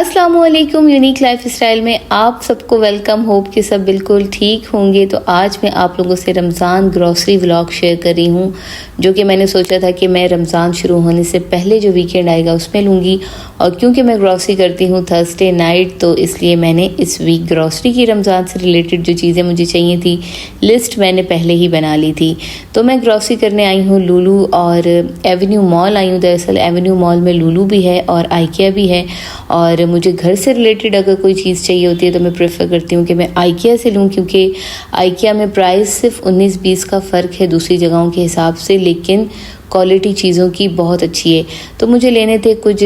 अस्सलामुअलैकुम। Unique life style में आप सबको वेलकम। होप कि सब बिल्कुल ठीक होंगे। तो आज मैं आप लोगों से रमज़ान ग्रॉसरी व्लॉग शेयर कर रही हूँ, जो कि मैंने सोचा था कि मैं रमज़ान शुरू होने से पहले जो वीकेंड आएगा उसमें लूँगी। और क्योंकि मैं ग्रॉसरी करती हूँ थर्सडे नाइट, तो इसलिए मैंने इस वीक ग्रॉसरी की रमज़ान से रिलेटेड जो चीज़ें मुझे चाहिए थी, लिस्ट मैंने पहले ही बना ली थी। तो मैं ग्रॉसरी करने आई हूँ लुलु और एवेन्यू मॉल आई हूँ। दरअसल एवेन्यू मॉल में लुलु भी है और आइकिया भी है। और मुझे घर से रिलेटेड अगर कोई चीज़ चाहिए होती है तो मैं प्रेफर करती हूँ कि मैं आइकिया से लूँ, क्योंकि आइकिया में प्राइस सिर्फ 19-20 का फ़र्क है दूसरी जगहों के हिसाब से, लेकिन क्वालिटी चीज़ों की बहुत अच्छी है। तो मुझे लेने थे कुछ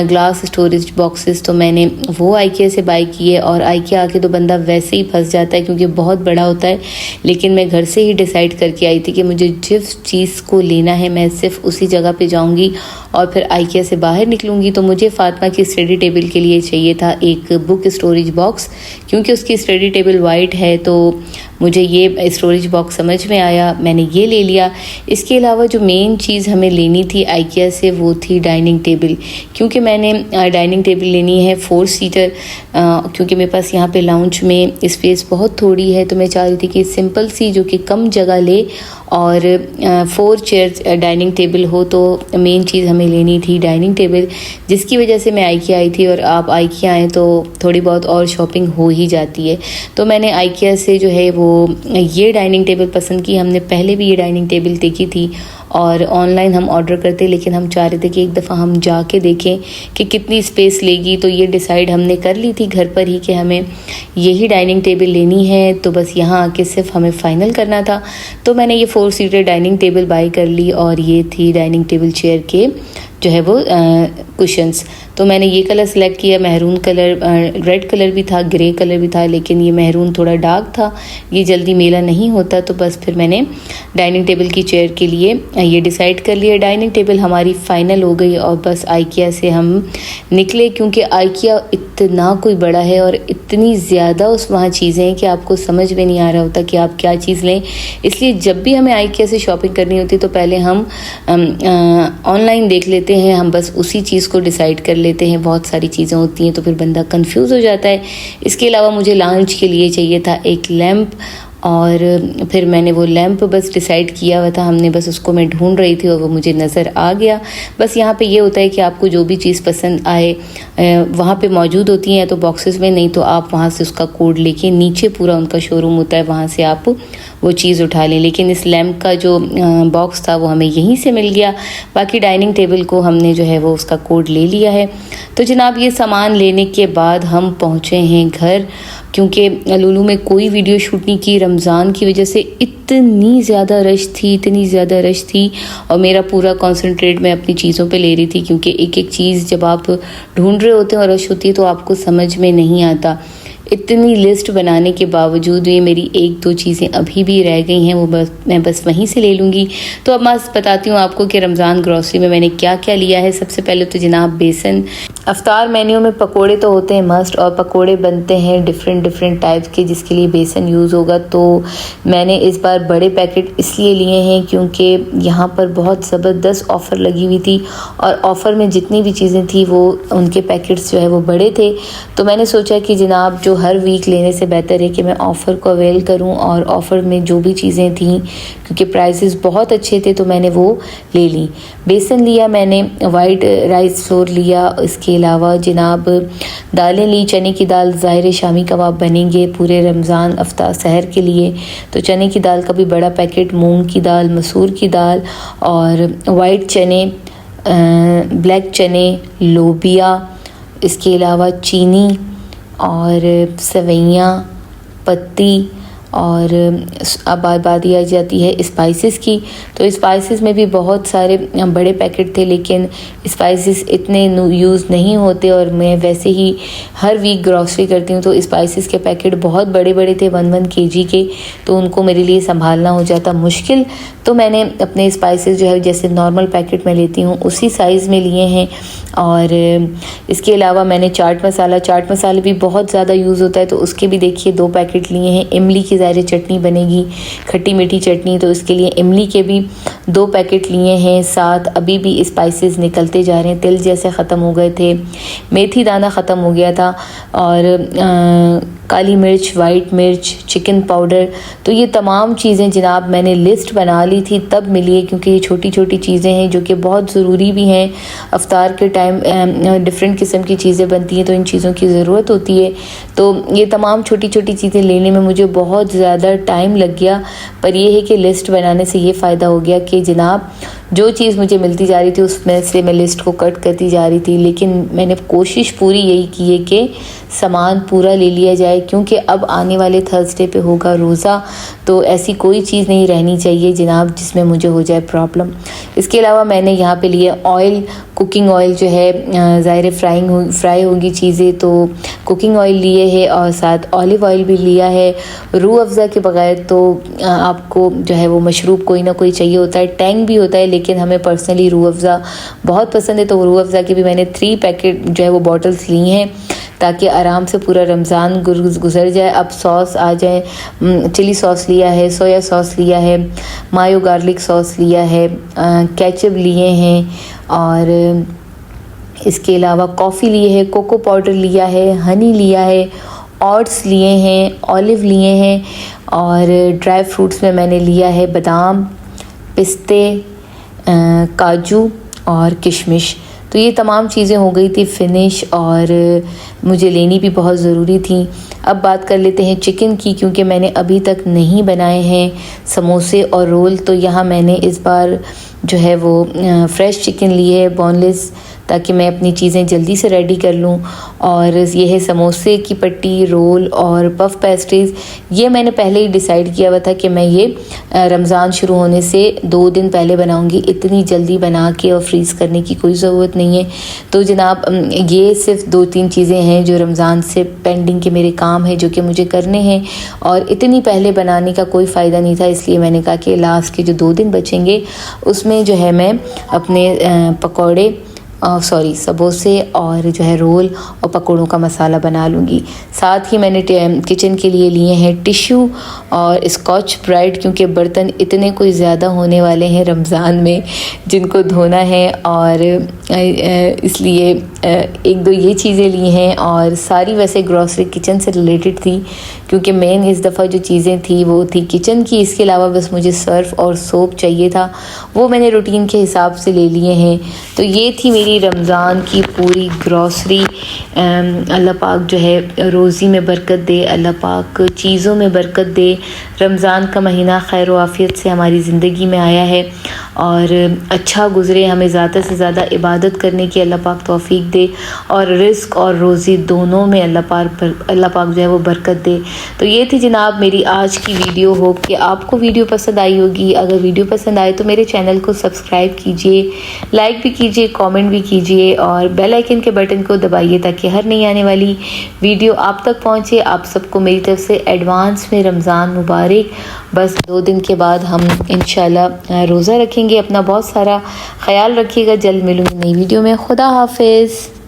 ग्लास स्टोरेज बॉक्सेस, तो मैंने वो आइकिया से बाय किए। और आइकिया आके तो बंदा वैसे ही फंस जाता है क्योंकि बहुत बड़ा होता है, लेकिन मैं घर से ही डिसाइड करके आई थी कि मुझे जिस चीज़ को लेना है मैं सिर्फ उसी जगह पे जाऊंगी और फिर आइकिया से बाहर निकलूंगी। तो मुझे फातिमा की स्टडी टेबल के लिए चाहिए था एक बुक स्टोरेज बॉक्स, क्योंकि उसकी स्टडी टेबल वाइट है, तो मुझे ये स्टोरेज बॉक्स समझ में आया, मैंने ये ले लिया। इसके अलावा जो मेन चीज़ हमें लेनी थी आइकिया से वो थी डाइनिंग टेबल, क्योंकि मैंने डाइनिंग टेबल लेनी है 4 सीटर, क्योंकि मेरे पास यहाँ पे लाउंज में स्पेस बहुत थोड़ी है। तो मैं चाह रही थी कि सिंपल सी जो कि कम जगह ले और 4 चेयर्स डाइनिंग टेबल हो। तो मेन चीज़ हमें लेनी थी डाइनिंग टेबल, जिसकी वजह से मैं आइकिया आई थी। और आप आइकिया आएँ तो थोड़ी बहुत और शॉपिंग हो ही जाती है। तो मैंने आइकिया से जो है वो ये डाइनिंग टेबल पसंद की। हमने पहले भी ये डाइनिंग टेबल देखी थी और ऑनलाइन हम ऑर्डर करते, लेकिन हम चाह रहे थे कि एक दफ़ा हम जाके देखें कि कितनी स्पेस लेगी। तो ये डिसाइड हमने कर ली थी घर पर ही कि हमें यही डाइनिंग टेबल लेनी है। तो बस यहाँ आके सिर्फ हमें फ़ाइनल करना था। तो मैंने ये 4 सीटर डाइनिंग टेबल बाय कर ली और ये थी डाइनिंग टेबल चेयर के जो है वो कुशन्स। तो मैंने ये कलर सेलेक्ट किया, महरून कलर, रेड कलर भी था, ग्रे कलर भी था, लेकिन ये महरून थोड़ा डार्क था, ये जल्दी मेला नहीं होता। तो बस फिर मैंने डाइनिंग टेबल की चेयर के लिए ये डिसाइड कर लिया। डाइनिंग टेबल हमारी फ़ाइनल हो गई और बस आइकिया से हम निकले, क्योंकि आइकिया इतना कोई बड़ा है और इतनी ज़्यादा उस वहाँ चीज़ें हैं कि आपको समझ में नहीं आ रहा होता कि आप क्या चीज़ लें। इसलिए जब भी हमें आइकिया से शॉपिंग करनी होती है तो पहले हम ऑनलाइन देख लेते हैं, हम बस उसी चीज़ को डिसाइड कर लेते हैं। बहुत सारी चीज़ें होती हैं तो फिर बंदा कंफ्यूज हो जाता है। इसके अलावा मुझे लंच के लिए चाहिए था एक लैंप, और फिर मैंने वो लैंप बस डिसाइड किया हुआ था, हमने बस उसको मैं ढूंढ रही थी और वो मुझे नज़र आ गया। बस यहाँ पे ये होता है कि आपको जो भी चीज़ पसंद आए वहाँ पे मौजूद होती हैं, तो बॉक्सेस में, नहीं तो आप वहाँ से उसका कोड लेके, नीचे पूरा उनका शोरूम होता है, वहाँ से आप वो चीज़ उठा लें। लेकिन इस लैंप का जो बॉक्स था वो हमें यहीं से मिल गया। बाकी डाइनिंग टेबल को हमने जो है वो उसका कोड ले लिया है। तो जनाब ये सामान लेने के बाद हम पहुँचे हैं घर, क्योंकि लुलु में कोई वीडियो शूट नहीं की रमज़ान की वजह से। इतनी ज़्यादा रश थी और मेरा पूरा कंसंट्रेट मैं अपनी चीज़ों पे ले रही थी, क्योंकि एक एक चीज़ जब आप ढूंढ रहे होते हैं और रश होती है तो आपको समझ में नहीं आता। इतनी लिस्ट बनाने के बावजूद भी मेरी 1-2 चीज़ें अभी भी रह गई हैं, वो मैं बस वहीं से ले लूँगी। तो अब मैं बताती हूँ आपको कि रमज़ान ग्रॉसरी में मैंने क्या क्या लिया है। सबसे पहले तो जनाब बेसन। अफ्तार मेन्यू में पकोड़े तो होते हैं मस्ट, और पकोड़े बनते हैं डिफरेंट टाइप्स के, जिसके लिए बेसन यूज़ होगा। तो मैंने इस बार बड़े पैकेट इसलिए लिए हैं क्योंकि यहाँ पर बहुत ज़बरदस्त ऑफ़र लगी हुई थी, और ऑफ़र में जितनी भी चीज़ें थी वो उनके पैकेट्स जो है वो बड़े थे। तो मैंने सोचा कि जनाब जो हर वीक लेने से बेहतर है कि मैं ऑफ़र को अवेल करूं, और ऑफ़र में जो भी चीज़ें थी, क्योंकि प्राइसेस बहुत अच्छे थे, तो मैंने वो ले ली। बेसन लिया मैंने, वाइट राइस फ्लोर लिया, इसके अलावा जनाब दालें ली। चने की दाल, ज़ाहिर शामी कबाब बनेंगे पूरे रमज़ान अफ्तार सहर के लिए, तो चने की दाल का भी बड़ा पैकेट, मूंग की दाल, मसूर की दाल और वाइट चने, ब्लैक चने, लोबिया, इसके अलावा चीनी और सवैयाँ, पत्ती, और अब बात आ जाती है स्पाइसेस की। तो स्पाइसेस में भी बहुत सारे बड़े पैकेट थे, लेकिन स्पाइसेस इतने यूज़ नहीं होते और मैं वैसे ही हर वीक ग्रॉसरी करती हूँ, तो स्पाइसेस के पैकेट बहुत बड़े बड़े थे, 1 kg के, तो उनको मेरे लिए संभालना हो जाता मुश्किल। तो मैंने अपने स्पाइसेस जो है जैसे नॉर्मल पैकेट में लेती हूँ उसी साइज़ में लिए हैं। और इसके अलावा मैंने चाट मसाला भी बहुत ज़्यादा यूज़ होता है, तो उसके भी देखिए 2 पैकेट लिए हैं। इमली की ज़ाहिर चटनी बनेगी, खट्टी मीठी चटनी, तो इसके लिए इमली के भी 2 पैकेट लिए हैं, साथ अभी भी स्पाइसेस निकलते जा रहे हैं, तिल जैसे ख़त्म हो गए थे, मेथी दाना ख़त्म हो गया था, और काली मिर्च, वाइट मिर्च, चिकन पाउडर। तो ये तमाम चीज़ें जनाब मैंने लिस्ट बना ली थी तब मिली है, क्योंकि ये छोटी छोटी चीज़ें हैं जो कि बहुत ज़रूरी भी हैं। अफ्तार के टाइम डिफरेंट किस्म की चीज़ें बनती हैं तो इन चीज़ों की ज़रूरत होती है। तो ये तमाम छोटी छोटी चीज़ें लेने में मुझे बहुत ज़्यादा टाइम लग गया, पर यह है कि लिस्ट बनाने से ये फ़ायदा हो गया कि जनाब जो चीज़ मुझे मिलती जा रही थी उसमें से मैं लिस्ट को कट करती जा रही थी। लेकिन मैंने कोशिश पूरी यही की है कि सामान पूरा ले लिया जाए, क्योंकि अब आने वाले थर्सडे पे होगा रोज़ा, तो ऐसी कोई चीज़ नहीं रहनी चाहिए जनाब जिसमें मुझे हो जाए प्रॉब्लम। इसके अलावा मैंने यहाँ पे लिए ऑयल, कुकिंग ऑयल जो है ज़ाहिर फ्राई होगी चीज़ें, तो कुकिंग ऑयल लिए है और साथ ऑलिव ऑयल भी लिया है। रूह अफ़ज़ा के बगैर तो आपको जो है वो मशरूब कोई ना कोई चाहिए होता है, टैंग भी होता है, लेकिन हमें पर्सनली रूह अफ़ज़ा बहुत पसंद है, तो रूह अफ़ज़ा के भी मैंने 3 पैकेट जो है वो बॉटल्स ली हैं ताकि आराम से पूरा रमज़ान गुजर जाए। अब सॉस आ जाए, चिली सॉस लिया है, सोया सॉस लिया है, मायो गार्लिक सॉस लिया है, केचप लिए हैं, और इसके अलावा कॉफ़ी लिए है, कोको पाउडर लिया है, हनी लिया है, ओट्स लिए हैं, ऑलिव लिए हैं, और ड्राई फ्रूट्स में मैंने लिया है बादाम, पिस्ते, काजू और किशमिश। तो ये तमाम चीज़ें हो गई थी फिनिश, और मुझे लेनी भी बहुत ज़रूरी थी। अब बात कर लेते हैं चिकन की, क्योंकि मैंने अभी तक नहीं बनाए हैं समोसे और रोल। तो यहाँ मैंने इस बार जो है वो फ्रेश चिकन लिए है, बोनलेस, ताकि मैं अपनी चीज़ें जल्दी से रेडी कर लूँ। और ये है समोसे की पट्टी, रोल और पफ पेस्ट्रीज़। ये मैंने पहले ही डिसाइड किया हुआ था कि मैं ये रमज़ान शुरू होने से 2 दिन पहले बनाऊँगी, इतनी जल्दी बना के और फ्रीज़ करने की कोई ज़रूरत नहीं है। तो जनाब ये सिर्फ 2-3 चीज़ें हैं जो रमज़ान से पेंडिंग के मेरे काम हैं, जो कि मुझे करने हैं, और इतनी पहले बनाने का कोई फ़ायदा नहीं था। इसलिए मैंने कहा कि लास्ट के जो 2 दिन बचेंगे उसमें जो है मैं अपने पकौड़े समोसे और जो है रोल और पकौड़ों का मसाला बना लूँगी। साथ ही मैंने किचन के लिए लिए हैं टिश्यू और स्कॉच ब्राइट, क्योंकि बर्तन इतने कोई ज़्यादा होने वाले हैं रमज़ान में जिनको धोना है, और इसलिए 1-2 ये चीज़ें ली हैं। और सारी वैसे ग्रॉसरी किचन से रिलेटेड थी, क्योंकि मेन इस दफ़ा जो चीज़ें थी वो थी किचन की। इसके अलावा बस मुझे सर्फ और सोप चाहिए था, वो मैंने रूटीन के हिसाब से ले लिए हैं। तो ये थी मेरी रमज़ान की पूरी ग्रॉसरी। अल्लाह पाक जो है रोज़ी में बरकत दे, अल्लाह पाक चीज़ों में बरकत दे। रमज़ान का महीना खैर व आफ़ियत से हमारी ज़िंदगी में आया है और अच्छा गुज़रे, हमें ज़्यादा से ज़्यादा इबादत करने की अल्लाह पाक तौफ़ीक दे, और रिज़्क़ और रोज़ी दोनों में अल्लाह पाक जो है वो बरकत दे। तो ये थी जनाब मेरी आज की वीडियो। होप कि आपको वीडियो पसंद आई होगी। अगर वीडियो पसंद आए तो मेरे चैनल को सब्सक्राइब कीजिए, लाइक भी कीजिए, कमेंट भी कीजिए, और बेल आइकन के बटन को दबाइए ताकि हर नई आने वाली वीडियो आप तक पहुंचे। आप सबको मेरी तरफ से एडवांस में रमज़ान मुबारक। बस 2 दिन के बाद हम इंशाल्लाह रोज़ा रखेंगे। अपना बहुत सारा ख्याल रखिएगा। जल्द मिलूँगी नई वीडियो में। खुदा हाफिज़।